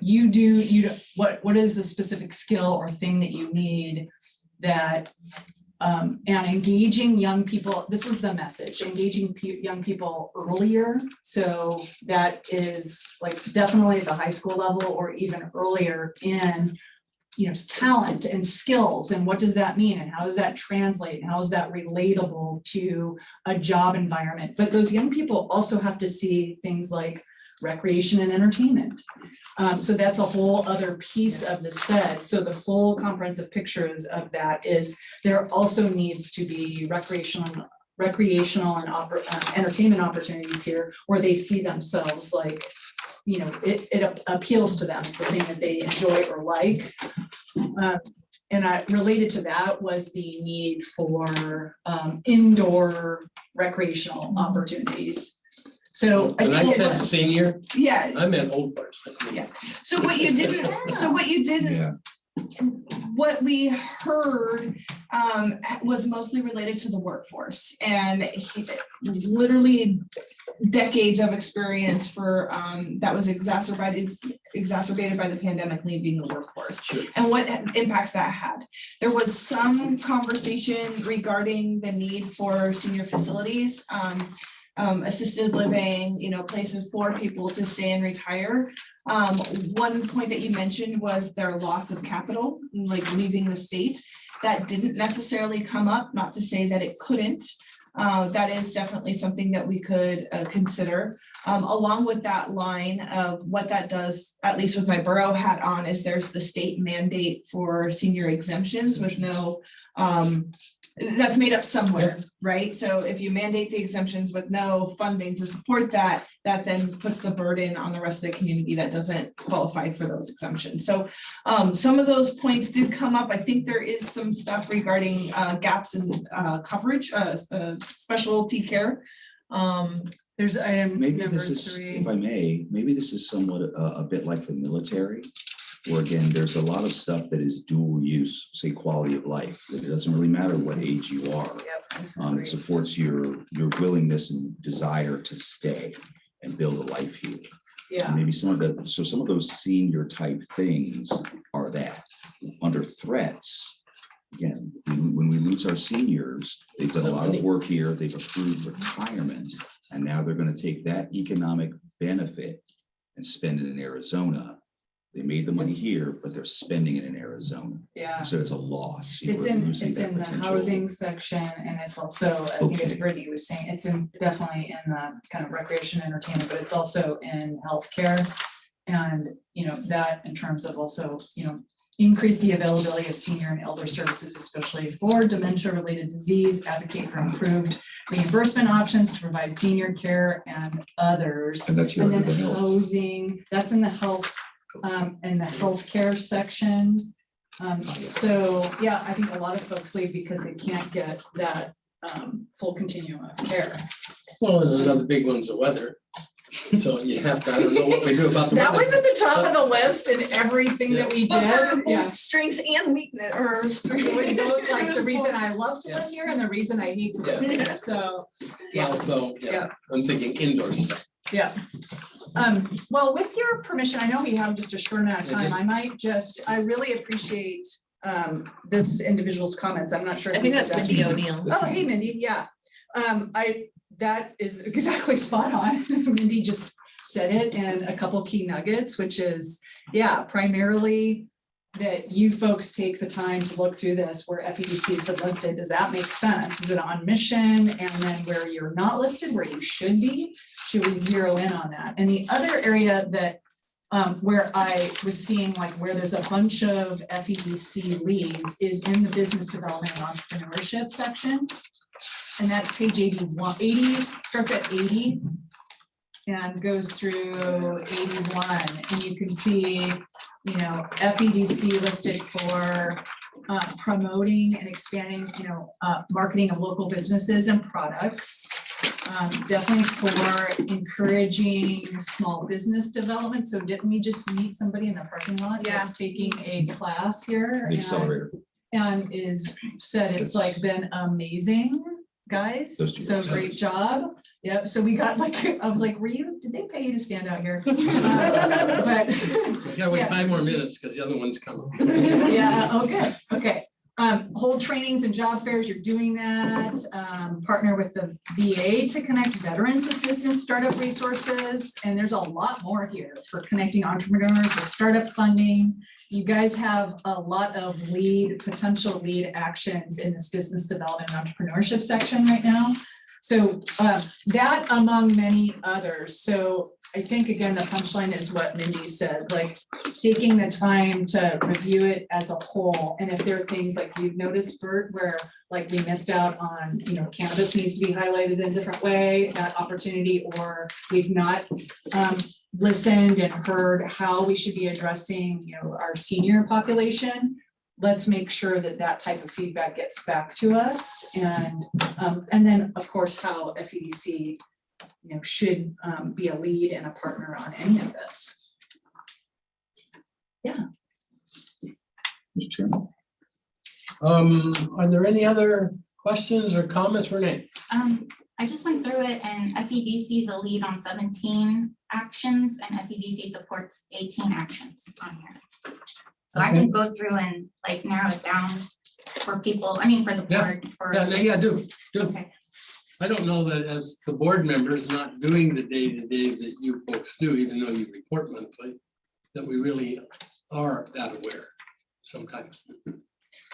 what is the specific skill or thing that you need that and engaging young people. This was the message, engaging young people earlier. So that is like definitely at the high school level or even earlier in talent and skills, and what does that mean, and how does that translate, and how is that relatable to a job environment. But those young people also have to see things like recreation and entertainment. So that's a whole other piece of the set. So the full comprehensive pictures of that is there also needs to be recreational and entertainment opportunities here where they see themselves like, it appeals to them. It's a thing that they enjoy or like. And related to that was the need for indoor recreational opportunities. So And I think said it's- senior, Yeah, I meant old parts. Yeah. so what you didn't, Yeah. what we heard was mostly related to the workforce and literally decades of experience for that was exacerbated by the pandemic leaving the workforce. Sure. And what impacts that had. There was some conversation regarding the need for senior facilities, assisted living, places for people to stay and retire. One point that you mentioned was their loss of capital, like leaving the state. That didn't necessarily come up, not to say that it couldn't. That is definitely something that we could consider. Along with that line of what that does, at least with my borough hat on, is there's the state mandate for senior exemptions with no, that's made up somewhere, right? So if you mandate the exemptions with no funding to support that, that then puts the burden on the rest of the community that doesn't qualify for those exemptions. So some of those points did come up. I think there is some stuff regarding gaps in coverage, specialty care. There's item Maybe number this is, 3. if I may, maybe this is somewhat a bit like the military, where again, there's a lot of stuff that is dual use, say quality of life, that it doesn't really matter what age you are. Yep. It supports your willingness and desire to stay and build a life here. Yeah. And maybe some of those senior type things are that. Under threats, again, when we lose our seniors, they've done a lot of work here, they've approved retirement, and now they're going to take that economic benefit and spend it in Arizona. They made the money here, but they're spending it in Arizona. Yeah. So it's a loss. It's in the housing section, and it's also, I think as Okay. Brittany was saying, it's definitely in the kind of recreation entertainment, but it's also in healthcare. And, that in terms of also, increase the availability of senior and elder services, especially for dementia-related disease, advocate for improved reimbursement options to provide senior care and others. And that's And your then health. housing, that's in the health, in the healthcare section. So, yeah, I think a lot of folks leave because they can't get that full continuum of care. Well, and another big one's the weather. So you have to, I don't know what we do about the That weather. was at the top of the list and everything that we But for did. both Yeah. strengths and weakness, or It was both like the reason I love to live here and the reason I hate to live Yeah. here. So, yeah. Also, yeah, I'm thinking indoor stuff. Yeah. Well, with your permission, I know we have just a short amount of time. I really appreciate this individual's comments. I'm not sure. I who think said that's that. Mindy O'Neill. Oh, hey, Mindy. Yeah. That is exactly spot on. Mindy just said it, and a couple key nuggets, which is, yeah, primarily that you folks take the time to look through this where FEDC has been listed. Does that make sense? Is it on mission? And then where you're not listed, where you should be, should we zero in on that? And the other area that where I was seeing like where there's a bunch of FEDC leads is in the business development and entrepreneurship section. And that's page 80, starts at 80. and goes through 81, and you can see, you know, FEDC listed for promoting and expanding, you know, marketing of local businesses and products. Definitely for encouraging small business development. So didn't we just meet somebody in the parking lot that's taking a class here? The accelerator. And is said it's like been amazing, guys. Those two So guys. great job. Yep. So we got like, I was like, did they pay you to stand out here? But Yeah, wait Yeah. 5 more minutes because the other one's coming. yeah, okay, okay. Hold trainings and job fairs, you're doing that. Partner with the VA to connect veterans with business startup resources. And there's a lot more here for connecting entrepreneurs with startup funding. You guys have a lot of potential lead actions in this business development and entrepreneurship section right now. So that among many others. So I think, again, the punchline is what Mindy said, like taking the time to review it as a whole. And if there are things like you've noticed, Bert, where like we missed out on, you know, cannabis needs to be highlighted in a different way, that opportunity, or we've not listened and heard how we should be addressing, you know, our senior population. Let's make sure that that type of feedback gets back to us. And then, of course, how FEDC, you know, should be a lead and a partner on any of this. Yeah. Mr. Chairman. Are there any other questions or comments, Renee? I just went through it, and FEDC is a lead on 17 actions and FEDC supports 18 actions on here. So I can go through and like narrow it down for people, I mean, for the Yeah. board. For, Yeah, do. okay. I don't know that as the board members not doing the day-to-day that you folks do, even though you report monthly, that we really are that aware sometimes.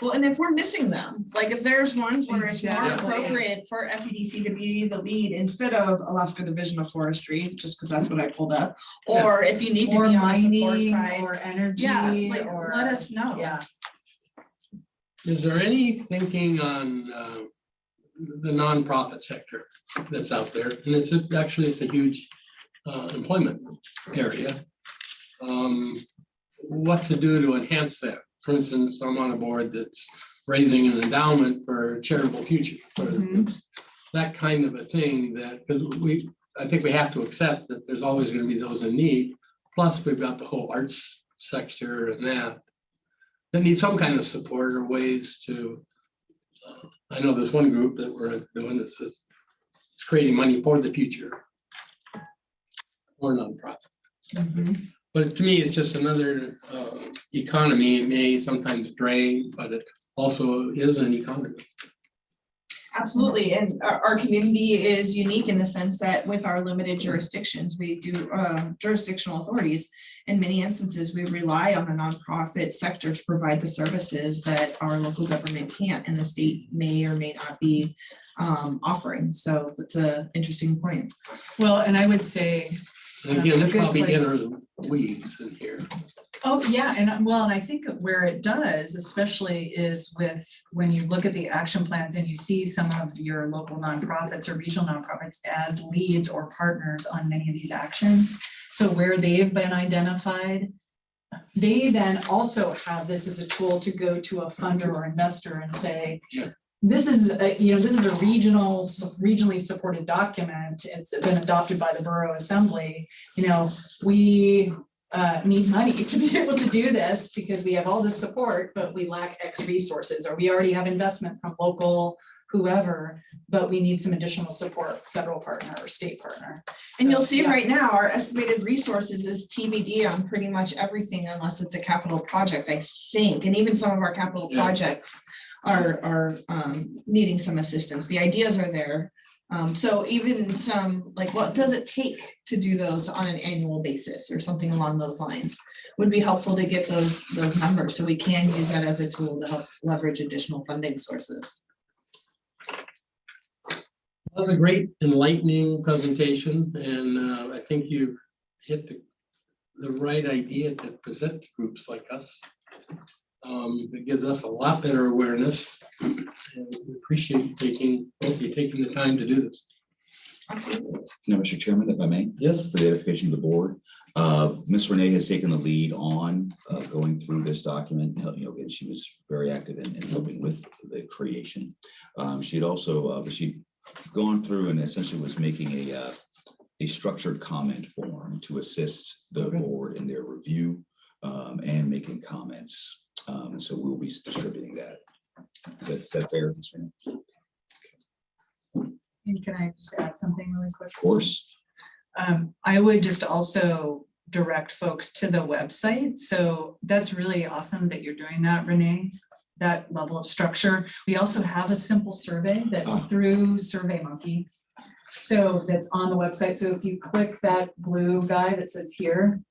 Well, and if we're missing them, like if there's ones where it's more Exactly. appropriate for FEDC to be the lead instead of Alaska Division of Forestry, just because that's what I pulled up. Or if you need to Or be on the support mining side, or energy. yeah, like or let us know. Yeah. Is there any thinking on the nonprofit sector that's out there? And it's a huge employment area. What to do to enhance that? For instance, I'm on a board that's raising an endowment for charitable future, for that kind of a thing that, because I think we have to accept that there's always going to be those in need. Plus, we've got the whole arts sector and that need some kind of support or ways to, I know there's one group that we're doing that's it's creating money for the future or nonprofit. But to me, it's just another economy. It may sometimes drain, but it also is an economy. Absolutely, and our community is unique in the sense that with our limited jurisdictions, we do jurisdictional authorities. In many instances, we rely on the nonprofit sector to provide the services that our local government can't and the state may or may not be offering. So that's an interesting point. Well, and I would say, And again, this Good probably place. enters weeds in here. oh, yeah, and well, and I think where it does, especially is with, when you look at the action plans and you see some of your local nonprofits or regional nonprofits as leads or partners on many of these actions. So where they've been identified, they then also have this as a tool to go to a funder or investor and say, Yeah. this is a, this is a regionally supported document. It's been adopted by the Borough Assembly. We need money to be able to do this because we have all this support, but we lack X resources, or we already have investment from local whoever, but we need some additional support, federal partner or state partner. And you'll So, see yeah. right now, our estimated resources is TBD on pretty much everything unless it's a capital project, I think. And even some of our capital Yeah. projects are needing some assistance. The ideas are there. So even some, like, what does it take to do those on an annual basis or something along those lines would be helpful to get those numbers. So we can use that as a tool to help leverage additional funding sources. That was a great enlightening presentation, and I think you hit the right idea to present to groups like us. It gives us a lot better awareness, and we appreciate both of you taking the time to do this. No, Mr. Chairman, if I may. Yes. For the edification of the board, Ms. Renee has taken the lead on going through this document. Again, she was very active in helping with the creation. She had also she'd gone through and essentially was making a structured comment form to assist the board in their review and making comments. And so we'll be distributing that. Is that fair, Ms. Renee? And can I just add something really quick? Of course. I would just also direct folks to the website. So that's really awesome that you're doing that, Renee, that level of structure. We also have a simple survey that's through SurveyMonkey. So that's on the website. So if you click that blue guy that says here,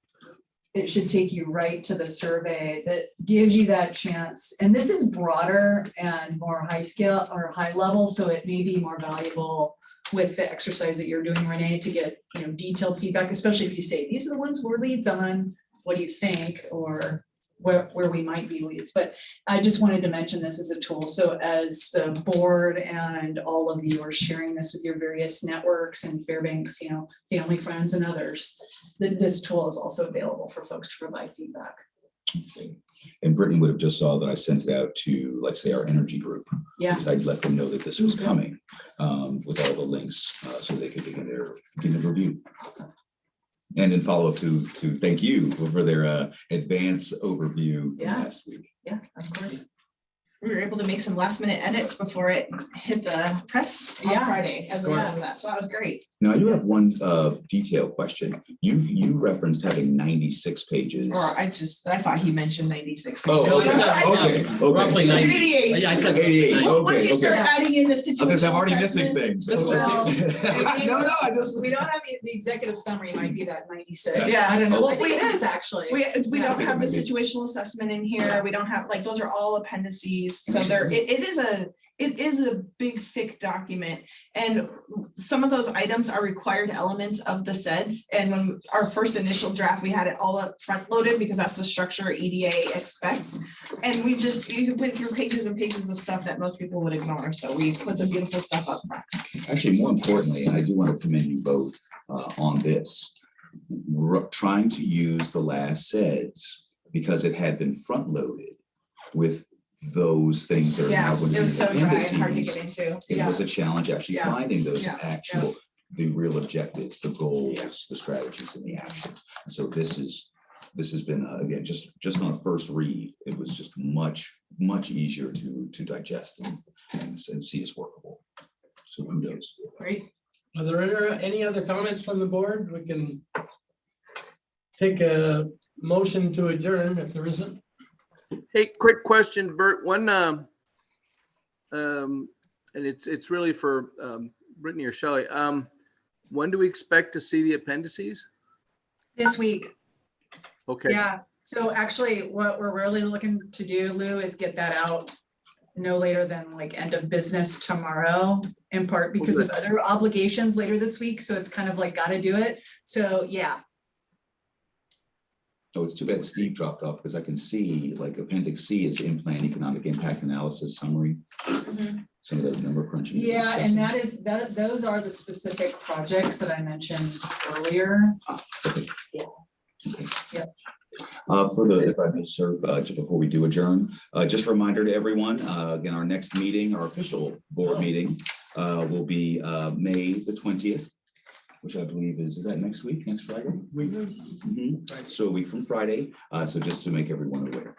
it should take you right to the survey that gives you that chance. And this is broader and more high scale or high level, so it may be more valuable with the exercise that you're doing, Renee, to get detailed feedback, especially if you say, these are the ones we're leads on, what do you think? Or where we might be leads. But I just wanted to mention this as a tool. So as the board and all of you are sharing this with your various networks and Fairbanks, family, friends, and others, this tool is also available for folks to provide feedback. Okay. And Brittany would have just saw that I sent it out to, like, say, our energy group. Yeah. Because I'd let them know that this was coming with all the links so they could begin their review. Awesome. And in follow up to thank you for their advance overview from last week. Yeah, of course. We were able to make some last minute edits before it hit the press on Friday as a result of that. So that was great. Now I do have one detail question. You referenced having 96 pages. Or I thought he mentioned 96. Oh, pages. okay. Roughly 90. 88. Yeah, I said 88. Well, once you Okay. start adding in the situation. I'm already missing things. Well, No, I just. We don't have the executive summary might be that 96. Yeah. I don't know. Well, I think it is actually. We Yeah. don't have the situational assessment in here. We don't have, those are all appendices. So it is a big, thick document. And some of those items are required elements of the CEDS. And when our first initial draft, we had it all up front loaded because that's the structure EDA expects. And we went through pages and pages of stuff that most people would ignore. So we put the beautiful stuff up front. Actually, more importantly, and I do want to commend you both on this, trying to use the last CEDS because it had been front loaded with those things that are now going to be It was so dry and hard to appendices. get into. It was a challenge actually Yeah. finding those Yeah. actual, the real objectives, the goals, the strategies, and the actions. And so this has been again just on a first read. It was just much easier to digest and see as workable. So kudos. Great. Are there any other comments from the board? We can take a motion to adjourn if there isn't. Hey, quick question, Bert. One, and it's really for Brittany or Shelly. When do we expect to see the appendices? This week. Okay. Yeah. So actually what we're really looking to do, Lou, is get that out no later than like end of business tomorrow, in part because of other obligations later this week. So it's kind of like got to do it. So yeah. Oh, it's too bad Steve dropped off because I can see like Appendix C is in-plan economic impact analysis summary. Some of those number crunching. Yeah, and those are the specific projects that I mentioned earlier. Okay. Yeah. Okay. Yep. If I may, sir, just before we do adjourn, just a reminder to everyone, again, our next meeting, our official board meeting will be May the 20th, which I believe is that next week, next Friday? So a week from Friday. So just to make everyone aware.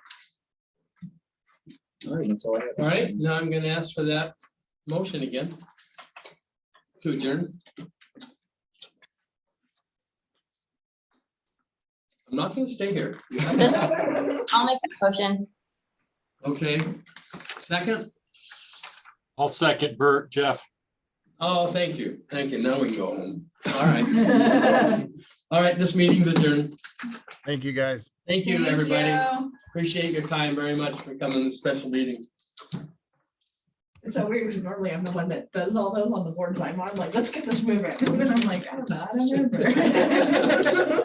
All right, that's all I have. All right, now I'm gonna ask for that motion again to adjourn. I'm not gonna stay here. You have to- I'll make that motion. Okay, second? I'll second Bert, Jeff. Oh, thank you. Thank you. Now we can go home. All right. All right, this meeting's adjourned. Thank you, guys. Thank you, everybody. Appreciate your time very much for coming to the special meeting. It's so weird because normally I'm the one that does all those on the boards I'm on. Like, let's get this moving. And then I'm like, I don't know. I don't know.